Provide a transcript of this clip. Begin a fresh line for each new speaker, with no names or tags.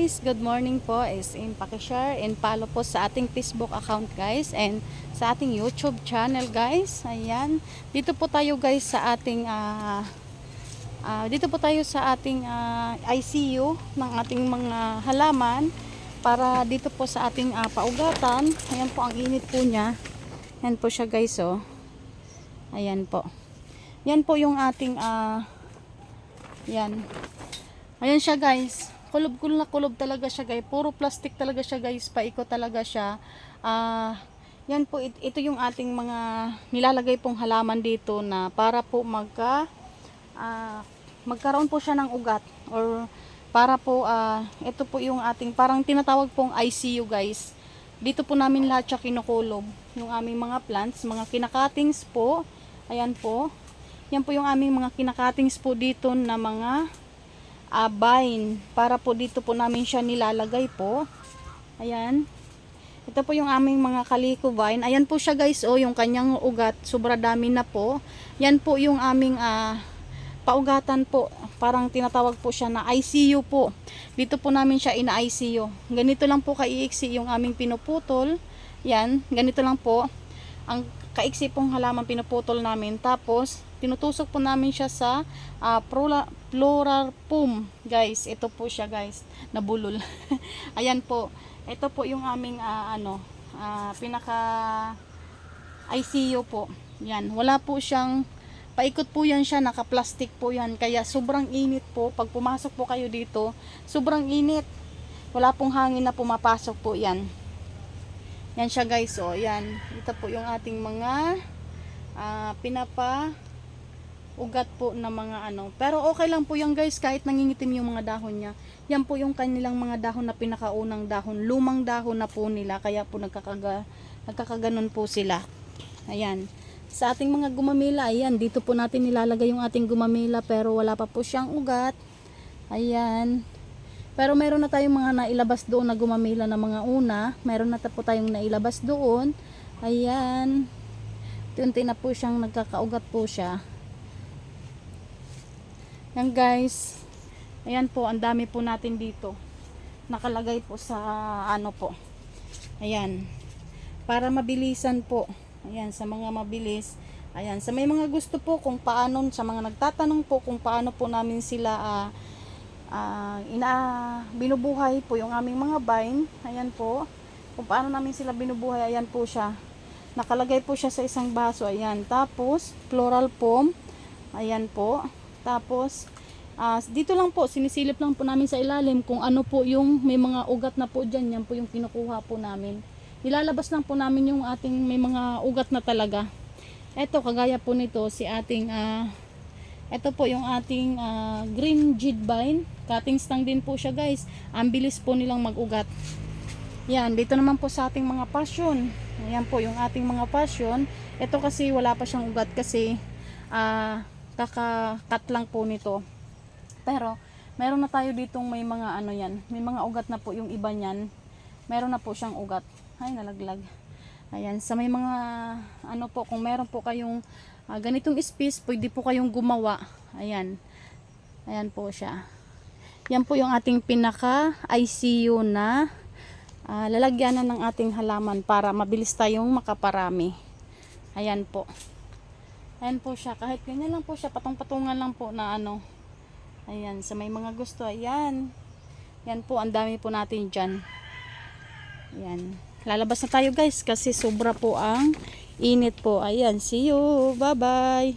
guys, good morning po. Pakishare and follow po sa ating Facebook account guys and sa ating YouTube channel guys. Ayan, dito po tayo guys sa ating ICU ng ating mga halaman para dito po sa ating paugatan. Ayan po ang init po niya. Ayan po siya guys oh. Ayan po. Yan po yung ating yan. Ayan siya guys. Kulob na kulob talaga siya guys. Puro plastic talaga siya guys. Paikot talaga siya. Yan po. Ito yung ating mga nilalagay pong halaman dito na para po magkaroon po siya ng ugat. Or para po, ito po yung ating parang tinatawag pong ICU guys. Dito po namin lahat siya kinukulob. Yung aming mga plants, mga kinakatings po. Ayan po. Yan po yung aming mga kinakatings po dito na mga vine. Para po dito po namin siya nilalagay po. Ayan. Ito po yung aming mga kaliko vine. Ayan po siya guys. Oh, yung kanyang ugat. Sobra dami na po. Yan po yung aming paugatan po. Parang tinatawag po siya na ICU po. Dito po namin siya ina-ICU. Ganito lang po kaiiksi yung aming pinuputol. Yan. Ganito lang po. Ang kaiksi pong halaman pinuputol namin. Tapos tinutusok po namin siya sa Florarpum guys. Ito po siya guys, nabulol. Ayan po. Ito po yung aming pinaka ICU po. Yan, wala po siyang paikot po yan siya, naka-plastic po yan. Kaya sobrang init po. Pag pumasok po kayo dito, sobrang init. Wala pong hangin na pumapasok po yan. Yan siya guys, oh, yan. Ito po yung ating mga ugat po na mga Pero okay lang po yan guys, kahit nangingitim yung mga dahon niya. Yan po yung kanilang mga dahon na pinakaunang dahon. Lumang dahon na po nila, kaya po nagkakaganon po sila. Ayan. Sa ating mga gumamela, ayan, dito po natin nilalagay yung ating gumamela pero wala pa po siyang ugat. Ayan. Pero meron na tayong mga nailabas doon na gumamela na mga una. Meron na po tayong nailabas doon. Ayan. Unti na po siyang nagkakaugat po siya. Yan guys. Ayan po, ang dami po natin dito. Nakalagay po sa po. Ayan. Para mabilisan po. Ayan, sa mga mabilis. Ayan, sa may mga gusto po kung paano, sa mga nagtatanong po kung paano po namin sila binubuhay po yung aming mga vine. Ayan po. Kung paano namin sila binubuhay, ayan po siya. Nakalagay po siya sa isang baso. Ayan. Tapos, Florarpum. Ayan po. Tapos, dito lang po, sinisilip lang po namin sa ilalim kung ano po yung may mga ugat na po dyan. Yan po yung kinukuha po namin. Nilalabas lang po namin yung ating may mga ugat na talaga. Ito, kagaya po nito, ito po yung ating green jade vine. Cuttings lang din po siya guys. Ang bilis po nilang mag-ugat. Yan, dito naman po sa ating mga passion. Ayan po yung ating mga passion. Ito kasi wala pa siyang ugat kasi kaka-cut lang po nito. Pero meron na tayo ditong may mga yan. May mga ugat na po yung iba niyan. Meron na po siyang ugat. Ay, nalaglag. Ayan, sa may mga po, kung meron po kayong ganitong space, pwede po kayong gumawa. Ayan. Ayan po siya. Yan po yung ating pinaka ICU na lalagyanan ng ating halaman para mabilis tayong makaparami. Ayan po. Ayan po siya. Kahit ganyan lang po siya, patong-patungan lang po na Ayan, sa may mga gusto. Ayan. Yan po, ang dami po natin dyan. Ayan. Lalabas na tayo guys kasi sobra po ang init po. Ayan, see you. Bye-bye.